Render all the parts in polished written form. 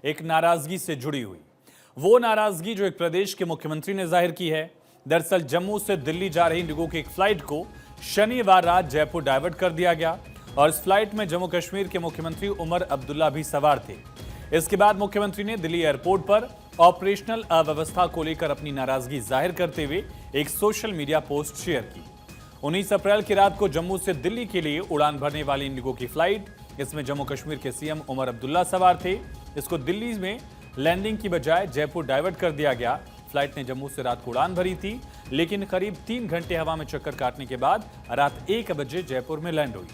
एक नाराजगी से जुड़ी हुई। वो नाराजगी जो एक प्रदेश के मुख्यमंत्री ने जाहिर की है। दरअसल जम्मू से दिल्ली जा रही इंडिगो की एक फ्लाइट को शनिवार रात जयपुर डाइवर्ट कर दिया गया और इस फ्लाइट में जम्मू कश्मीर के मुख्यमंत्री उमर अब्दुल्ला भी सवार थे। इसके बाद मुख्यमंत्री ने दिल्ली एयरपोर्ट पर ऑपरेशनल अव्यवस्था को लेकर अपनी नाराजगी जाहिर करते हुए एक सोशल मीडिया पोस्ट शेयर की। 19 अप्रैल की रात को जम्मू से दिल्ली के लिए उड़ान भरने वाली इंडिगो की फ्लाइट, इसमें जम्मू कश्मीर के सीएम उमर अब्दुल्ला सवार थे। इसको दिल्ली में लैंडिंग की बजाय जयपुर डाइवर्ट कर दिया गया। फ्लाइट ने जम्मू से रात को उड़ान भरी थी, लेकिन करीब 3 घंटे हवा में चक्कर काटने के बाद रात 1 बजे जयपुर में लैंड हुई।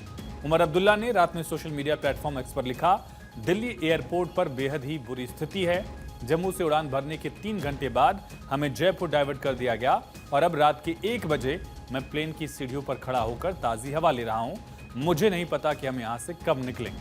उमर अब्दुल्ला ने रात में सोशल मीडिया प्लेटफॉर्म एक्स पर लिखा, दिल्ली एयरपोर्ट पर बेहद ही बुरी स्थिति है। जम्मू से उड़ान भरने के 3 घंटे बाद हमें जयपुर डाइवर्ट कर दिया गया और अब रात के 1 बजे मैं प्लेन की सीढ़ियों पर खड़ा होकर ताज़ी हवा ले रहा हूं। मुझे नहीं पता कि हम यहां से कब निकलेंगे।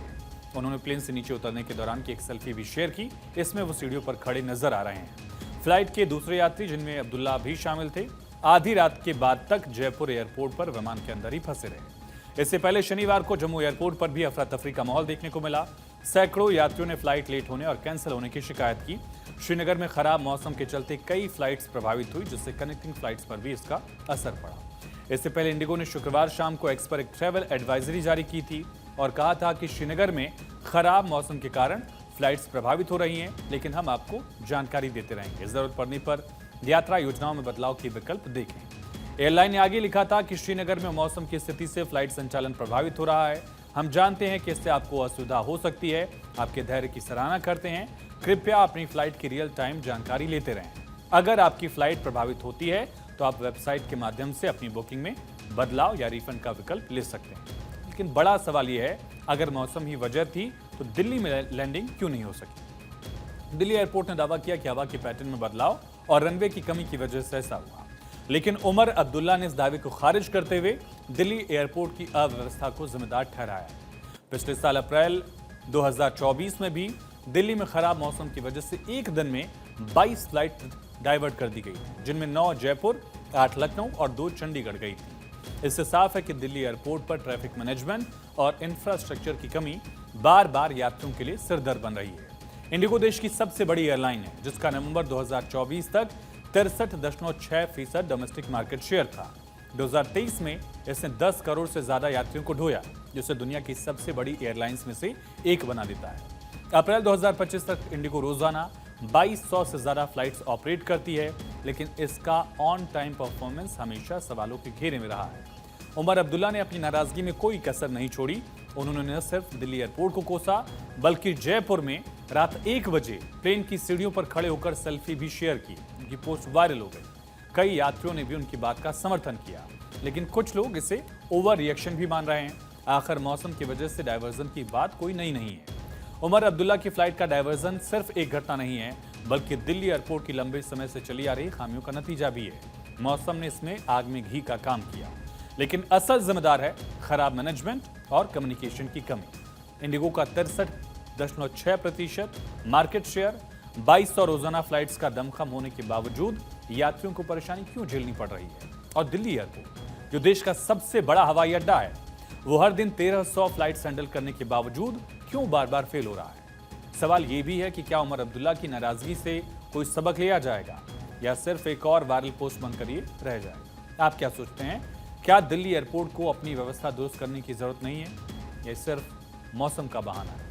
उन्होंने प्लेन से नीचे उतरने के दौरान की एक सेल्फी भी शेयर की। इसमें वो सीढ़ियों पर खड़े नजर आ रहे हैं। फ्लाइट के दूसरे यात्री, जिनमें अब्दुल्ला भी शामिल थे, आधी रात के बाद तक जयपुर एयरपोर्ट पर विमान के अंदर ही फंसे रहे। इससे पहले शनिवार को जम्मू एयरपोर्ट पर भी अफरा तफरी का माहौल देखने को मिला। सैकड़ों यात्रियों ने फ्लाइट लेट होने और कैंसिल होने की शिकायत की। श्रीनगर में खराब मौसम के चलते कई फ्लाइट्स प्रभावित हुई, जिससे कनेक्टिंग फ्लाइट्स पर भी इसका असर पड़ा। इससे पहले इंडिगो ने शुक्रवार शाम को एक्स पर एक ट्रैवल एडवाइजरी जारी की थी और कहा था कि श्रीनगर में खराब मौसम के कारण फ्लाइट्स प्रभावित हो रही हैं, लेकिन हम आपको जानकारी देते रहेंगे। जरूरत पड़ने पर यात्रा योजनाओं में बदलाव के विकल्प देखें। एयरलाइन ने आगे लिखा था कि श्रीनगर में मौसम की स्थिति से फ्लाइट संचालन प्रभावित हो रहा है। हम जानते हैं कि इससे आपको असुविधा हो सकती है। आपके धैर्य की सराहना करते हैं। कृपया अपनी फ्लाइट की रियल टाइम जानकारी लेते रहें। अगर आपकी फ्लाइट प्रभावित होती है तो आप वेबसाइट के माध्यम से अपनी बुकिंग में बदलाव या रिफंड का विकल्प ले सकते हैं। लेकिन बड़ा सवाल यह है, अगर मौसम ही वजह थी तो दिल्ली में लैंडिंग क्यों नहीं हो सकी? दिल्ली एयरपोर्ट ने दावा किया कि हवा के पैटर्न में बदलाव और रनवे की कमी की वजह से ऐसा हुआ, लेकिन उमर अब्दुल्ला ने इस दावे को खारिज करते हुए दिल्ली एयरपोर्ट की अव्यवस्था को जिम्मेदार ठहराया। पिछले साल अप्रैल 2024 में भी दिल्ली में खराब मौसम की वजह से एक दिन में 22 फ्लाइट डाइवर्ट कर दी गई, जिनमें 9 जयपुर, 8 लखनऊ और 2 चंडीगढ़ गई थी। इससे साफ है कि दिल्ली एयरपोर्ट पर ट्रैफिक मैनेजमेंट और इंफ्रास्ट्रक्चर की कमी बार बार यात्रियों के लिए सिरदर्द बन रही है। इंडिगो देश की सबसे बड़ी एयरलाइन है, जिसका नवंबर 2024 तक 63.6% डोमेस्टिक मार्केट शेयर था। 2023 में इसने 10 करोड़ से ज्यादा यात्रियों को ढोया, जिसे दुनिया की सबसे बड़ी एयरलाइंस में से एक बना देता है। अप्रैल 2025 तक इंडिगो रोजाना 2200 से ज्यादा फ्लाइट्स ऑपरेट करती है, लेकिन इसका ऑन टाइम परफॉर्मेंस हमेशा सवालों के घेरे में रहा है। उमर अब्दुल्ला ने अपनी नाराजगी में कोई कसर नहीं छोड़ी। उन्होंने न सिर्फ दिल्ली एयरपोर्ट को कोसा, बल्कि जयपुर में रात 1 बजे प्लेन की सीढ़ियों पर खड़े होकर सेल्फी भी शेयर की। उनकी पोस्ट वायरल हो गई। कई यात्रियों ने भी उनकी बात का समर्थन किया, लेकिन कुछ लोग इसे ओवर रिएक्शन भी मान रहे हैं। आखिर मौसम की वजह से डायवर्जन की बात कोई नई नहीं है। उमर अब्दुल्ला की फ्लाइट का डायवर्जन सिर्फ एक घटना नहीं है, बल्कि दिल्ली एयरपोर्ट की लंबे समय से चली आ रही खामियों का नतीजा भी है। मौसम ने इसमें आग में घी का काम किया, लेकिन असल जिम्मेदार है खराब मैनेजमेंट और कम्युनिकेशन की कमी। इंडिगो का 63.6% मार्केट शेयर, 2200 रोजाना फ्लाइट्स का दमखम होने के बावजूद यात्रियों को परेशानी क्यों झेलनी पड़ रही है? और दिल्ली एयरपोर्ट, जो देश का सबसे बड़ा हवाई अड्डा है, वो हर दिन 1300 फ्लाइट्स हैंडल करने के बावजूद क्यों बार बार फेल हो रहा है? सवाल ये भी है कि क्या उमर अब्दुल्ला की नाराजगी से कोई सबक लिया जाएगा या सिर्फ एक और वायरल पोस्ट बनकर ये रह जाएगा? आप क्या सोचते हैं? क्या दिल्ली एयरपोर्ट को अपनी व्यवस्था दुरुस्त करने की जरूरत नहीं है या सिर्फ मौसम का बहाना है?